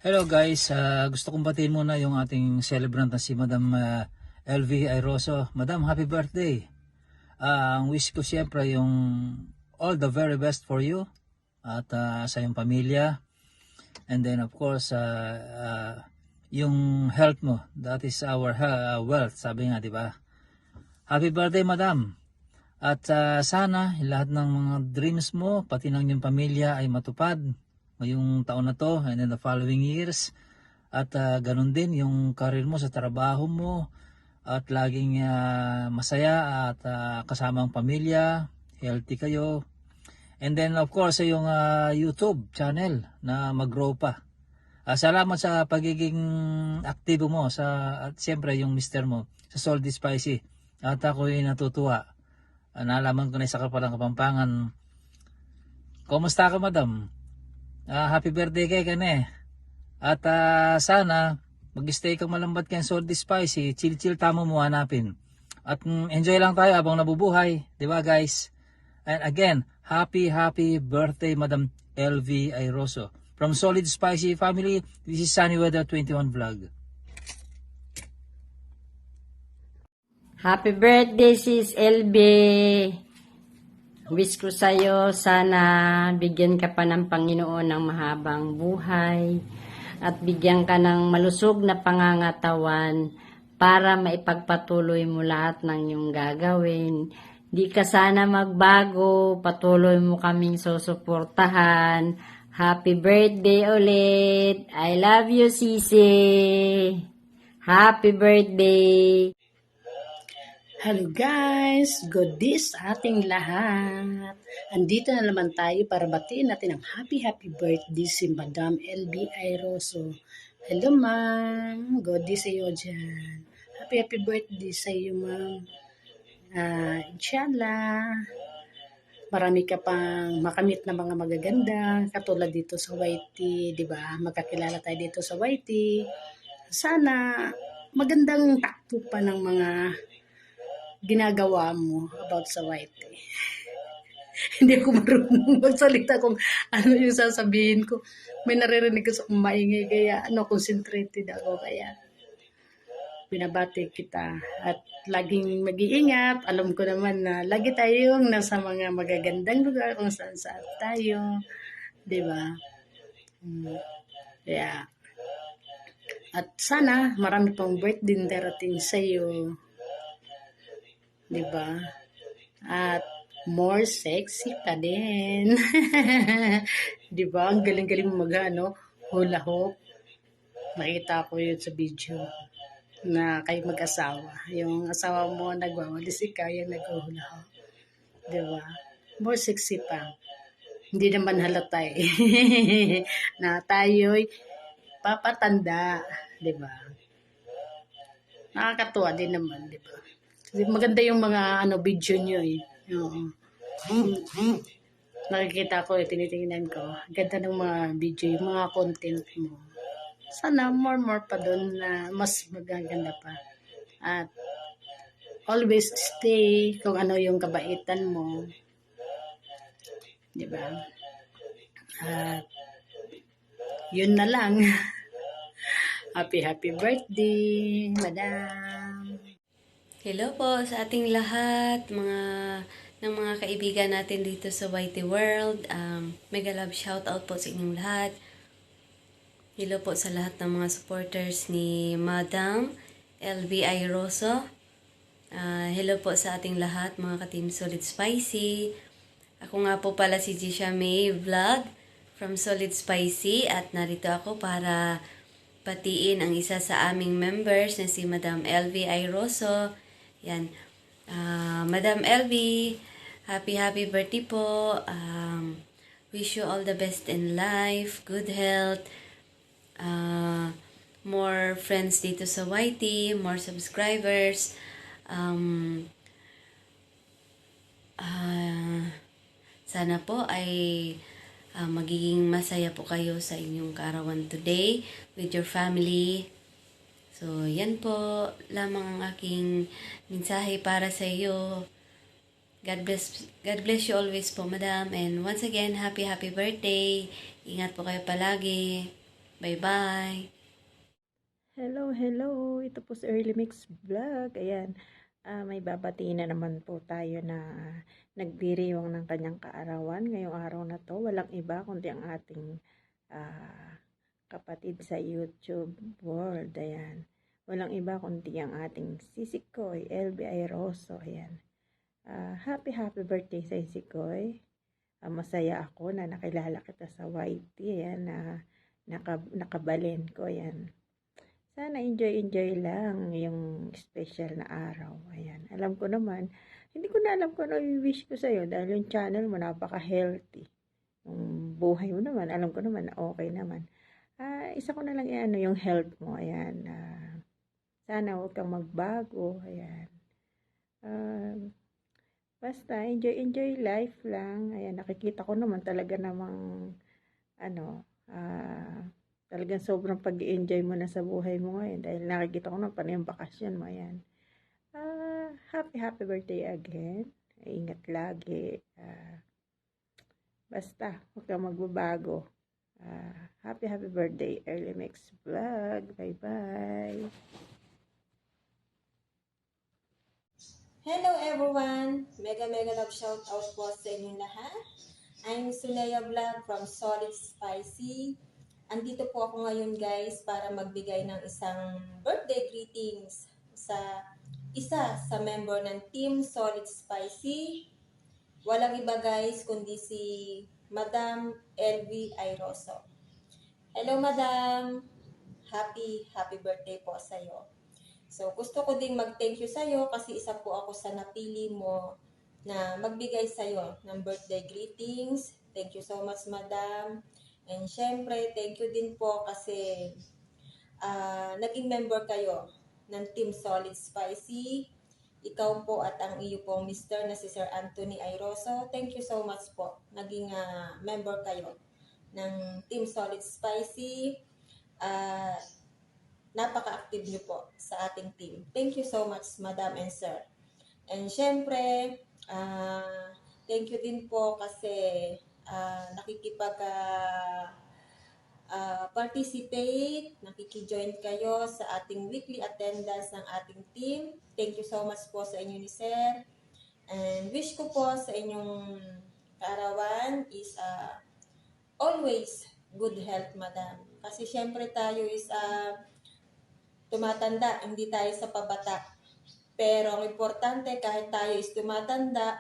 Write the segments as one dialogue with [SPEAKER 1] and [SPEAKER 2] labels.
[SPEAKER 1] Hello guys, gusto kong batiin muna yung ating celebrant na si Madam LV Airoso. Madam, happy birthday! Ang wish ko siyempre yung all the very best for you at sa iyong pamilya. And then of course, yung health mo, that is our wealth, sabi nga, di ba? Happy birthday, Madam! At sana lahat ng mga dreams mo, pati ng iyong pamilya ay matupad ngayong taon na to and in the following years. At ganun din yung career mo sa trabaho mo at laging masaya at kasama ang pamilya, healthy kayo. And then of course yung YouTube channel na mag-grow pa. Salamat sa pagiging aktibo mo at siyempre yung mister mo sa Salty Spicy. At ako'y natutuwa. Nalaman ko na isa ka palang Kapampangan. Kumusta ka, Madam? Happy birthday kay kane. At sana mag-stay kang malambat kay Salty Spicy, chill tamo mo hanapin. At enjoy lang tayo habang nabubuhay, 'di ba guys? And again, happy birthday Madam LV Airoso. From Solid Spicy family, this is Sunny Weather 21 vlog.
[SPEAKER 2] Happy birthday, Sis LB. Wish ko sa'yo, sana bigyan ka pa ng Panginoon ng mahabang buhay at bigyan ka ng malusog na pangangatawan para maipagpatuloy mo lahat ng iyong gagawin. Di ka sana magbago, patuloy mo kaming susuportahan. Happy birthday ulit. I love you, Sisi. Happy birthday.
[SPEAKER 3] Hello guys! Good day sa ating lahat. Andito na naman tayo para batiin natin ang happy birthday si Madam LB Airoso. Hello ma'am! Good day sa iyo dyan. Happy birthday sa iyo ma'am. Inshallah, marami ka pang makamit na mga magaganda katulad dito sa YT, di ba? Magkakilala tayo dito sa YT. Sana magandang takto pa ng mga ginagawa mo about sa white. Hindi ako marunong magsalita kung ano yung sasabihin ko. May naririnig ko sa maingay, kaya concentrated ako. Kaya binabati kita at laging mag-iingat. Alam ko naman na lagi tayong nasa mga magagandang lugar kung saan tayo. Diba? Kaya at sana marami pang birthday darating sa iyo. Diba? At more sexy ka din. Diba? Ang galing-galing mo hula hoop. Nakita ko yun sa video na kayo mag-asawa. Yung asawa mo nagwawalis, ikaw yung nag-hula hoop. Diba? More sexy pa. Hindi naman halata na tayo'y papatanda. Diba? Nakakatuwa din naman, diba? Maganda yung mga video nyo Oo. Nakikita ko tinitingnan ko. Ganda ng mga video, yung mga content mo. Sana more pa doon na mas magaganda pa. At always stay kung ano yung kabaitan mo. Diba? At yun na lang. Happy birthday, Madam.
[SPEAKER 4] Hello po sa ating lahat, ng mga kaibigan natin dito sa YT World. Mega love shoutout po sa inyong lahat. Hello po sa lahat ng mga supporters ni Madam LV Airoso. Hello po sa ating lahat, mga ka-team Solid Spicy. Ako nga po pala si Jisha May Vlog from Solid Spicy at narito ako para patiin ang isa sa aming members na si Madam LV Airoso. Yan. Madam LV, happy birthday po. Wish you all the best in life, good health, more friends dito sa YT, more subscribers. Sana po ay magiging masaya po kayo sa inyong kaarawan today with your family. So, yan po lamang ang aking mensahe para sa iyo. God bless you always po, Madam. And once again, happy birthday. Ingat po kayo palagi. Bye-bye!
[SPEAKER 5] Hello, hello. Ito po si Early Mix Vlog. Ayan, may babatiin na naman po tayo na nagdiriwang ng kanyang kaarawan. Ngayong araw na to, walang iba kundi ang ating kapatid sa YouTube world. Ayan, walang iba kundi ang ating Sisikoy, LB Airoso. Ayan, happy birthday sa Sisikoy. Masaya ako na nakilala kita sa YT. Ayan, nakabalen ko. Ayan. Sana enjoy lang yung special na araw. Ayan. Alam ko naman, hindi ko na alam kung ano i-wish ko sa'yo dahil yung channel mo napaka-healthy. Yung buhay mo naman, alam ko naman na okay naman. Isa ko na lang yung health mo. Ayan. Sana huwag kang magbago. Ayan. Basta, enjoy life lang. Ayan, nakikita ko naman talaga namang talagang sobrang pag-i-enjoy mo na sa buhay mo ngayon dahil nakikita ko na paano yung bakasyon mo. Ayan. Happy birthday again. Ingat lagi. Basta, huwag kang magbabago. Happy birthday, Early Mix Vlog. Bye-bye.
[SPEAKER 6] Hello everyone! Mega love shout out po sa inyong lahat. I'm Sulaya Vlog from Solid Spicy. Andito po ako ngayon guys para magbigay ng isang birthday greetings sa isa sa member ng Team Solid Spicy. Walang iba guys kundi si Madam LV Airoso. Hello Madam! Happy birthday po sa iyo. So gusto ko ding mag-thank you sa iyo kasi isa po ako sa napili mo na magbigay sa iyo ng birthday greetings. Thank you so much Madam. And syempre, thank you din po kasi naging member kayo ng Team Solid Spicy. Ikaw po at ang iyo pong Mr. na si Sir Anthony Airoso. Thank you so much po. Naging member kayo ng Team Solid Spicy. Napaka-active niyo po sa ating team. Thank you so much, Madam and Sir. And syempre, thank you din po kasi participate, nakiki-join kayo sa ating weekly attendance ng ating team. Thank you so much po sa inyo ni Sir. And wish ko po sa inyong kaarawan is always good health, Madam. Kasi syempre tayo is tumatanda, hindi tayo sa pabata. Pero ang importante, kahit tayo is tumatanda,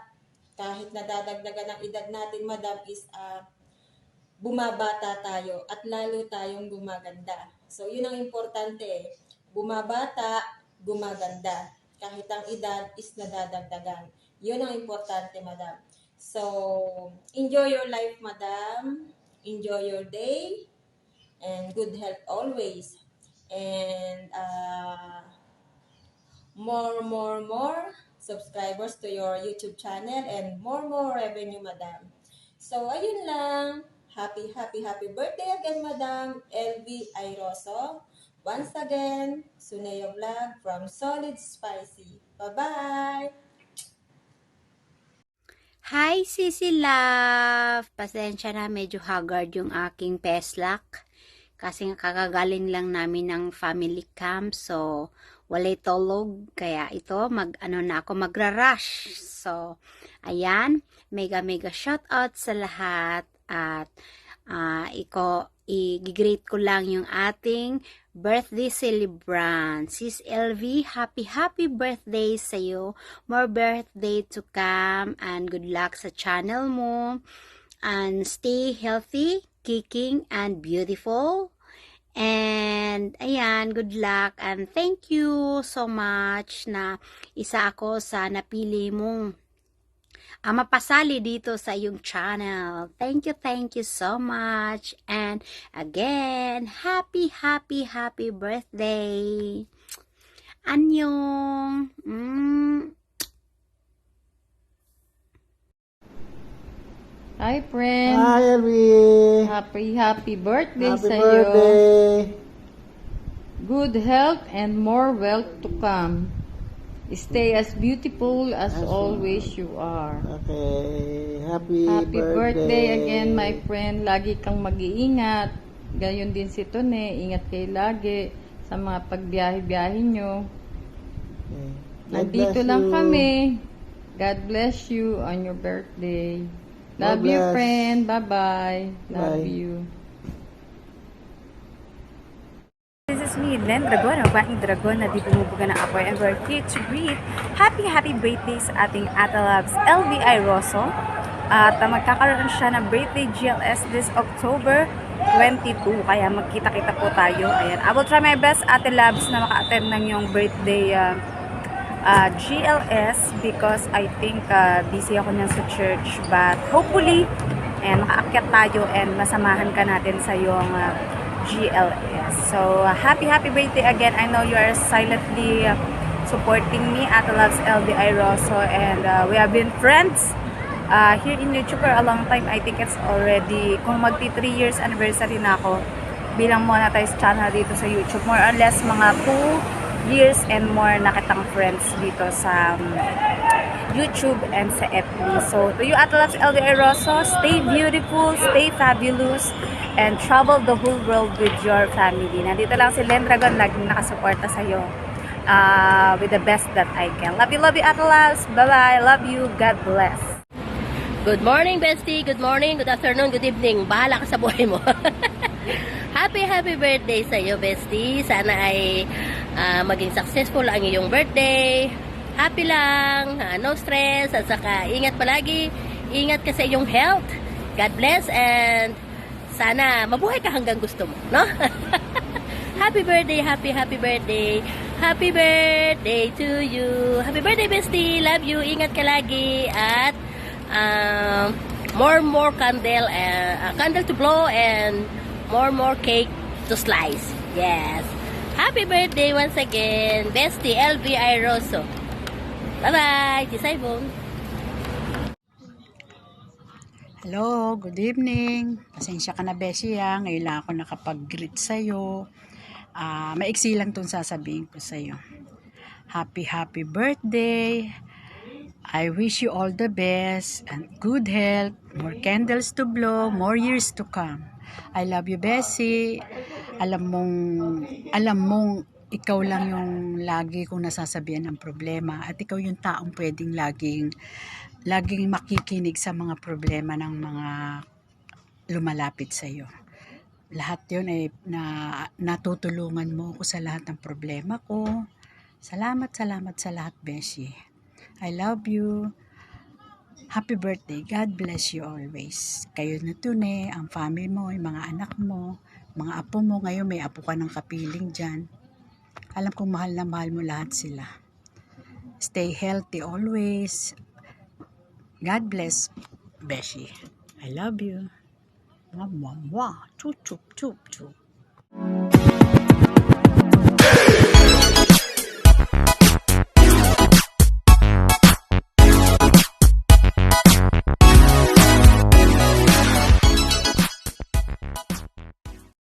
[SPEAKER 6] kahit nadadagdagan ang edad natin, Madam, is bumabata tayo at lalo tayong gumaganda. So, yun ang importante. Bumabata, gumaganda. Kahit ang edad is nadadagdagan. Yun ang importante, Madam. So, enjoy your life, Madam. Enjoy your day. And good health always. And more subscribers to your YouTube channel and more revenue, Madam. So, ayun lang. Happy birthday again, Madam LV Airoso. Once again, Suneo Vlog from Solid Spicy. Bye-bye!
[SPEAKER 2] Hi, Sisi Love! Pasensya na, medyo haggard yung aking peslak. Kasi kakagaling lang namin ng family camp. So, walay tulog. Kaya ito, magra-rush. So, ayan. Mega shout out sa lahat. At, i-greet ko lang yung ating birthday celebrant. Sis LV, happy birthday sa'yo. More birthday to come. And good luck sa channel mo. And stay healthy, kicking, and beautiful. And, ayan, good luck. And thank you so much na isa ako sa napili mong mapasali dito sa iyong channel. Thank you so much. And, again, happy birthday. Annyeong.
[SPEAKER 7] Hi, friend.
[SPEAKER 8] Hi, Elvi.
[SPEAKER 7] Happy birthday
[SPEAKER 8] Happy
[SPEAKER 7] sa'yo.
[SPEAKER 8] birthday.
[SPEAKER 7] Good health and more wealth to come. Stay as beautiful as always you are.
[SPEAKER 8] Okay. Happy
[SPEAKER 7] Happy birthday again, my friend. Lagi kang mag-iingat. Gayon din si Tone, ingat kayo lagi sa mga pagbiyahe-biyahe nyo.
[SPEAKER 8] Okay. God
[SPEAKER 7] Nandito
[SPEAKER 8] bless
[SPEAKER 7] lang
[SPEAKER 8] you.
[SPEAKER 7] kami. God bless you on your birthday. Love
[SPEAKER 8] God
[SPEAKER 7] you,
[SPEAKER 8] bless.
[SPEAKER 7] friend. Bye-bye. Love
[SPEAKER 8] Bye.
[SPEAKER 7] you.
[SPEAKER 9] This is me, Len Dragon, ang Baking Dragon na di bumubuga ng apoy, and we're here to greet happy birthday sa ating Atalabs LVI Rosso. At magkakaroon siya ng birthday GLS this October 22, kaya magkita-kita po tayo. Ayan. I will try my best, Ate Labs, na maka-attend ng yung birthday GLS because I think busy ako niyan sa church, but hopefully makaakyat tayo and masamahan ka natin sa yung GLS. So happy birthday again. I know you are silently supporting me at Loves LBI Rosso, and we have been friends here in YouTube for a long time. I think it's already, kung magti 3 years anniversary na ako bilang monetized channel dito sa YouTube, more or less mga 2 years and more na kitang friends dito sa YouTube and sa FB. So to you at Loves LBI Rosso, stay beautiful, stay fabulous, and travel the whole world with your family. Nandito lang si Len Dragon, laging nakasuporta sa'yo with the best that I can. Love you, Atlas. Bye-bye. Love you. God bless.
[SPEAKER 10] Good morning, bestie. Good morning, good afternoon, good evening. Bahala ka sa buhay mo. happy birthday sa iyo, bestie. Sana ay maging successful ang iyong birthday. Happy lang, no stress, at saka ingat palagi. Ingat ka sa iyong health. God bless, and sana mabuhay ka hanggang gusto mo, no? Happy birthday, happy birthday. Happy birthday to you. Happy birthday, bestie. Love you. Ingat ka lagi, at more candle to blow, and more cake to slice. Yes. Happy birthday once again, bestie LVI Rosso. Bye-bye. Tisay-bong.
[SPEAKER 3] Hello, good evening. Pasensya ka na, Beshi, ha. Ngayon lang ako nakapag-greet sa'yo. Maiksi lang itong sasabihin ko sa'yo. Happy birthday. I wish you all the best and good health, more candles to blow, more years to come. I love you, Bessie. Alam mong ikaw lang yung lagi kong nasasabihan ng problema, at ikaw yung taong pwedeng laging makikinig sa mga problema ng mga lumalapit sa iyo. Lahat yun ay natutulungan mo ko sa lahat ng problema ko. Salamat sa lahat, Beshi. I love you. Happy birthday. God bless you always. Kayo na Tune, ang family mo, yung mga anak mo, mga apo mo. Ngayon may apo ka ng kapiling dyan. Alam kong mahal na mahal mo lahat sila. Stay healthy always. God bless, Beshi. I love you. Mwah, mwah, mwah. Chup, chup, chup, chup.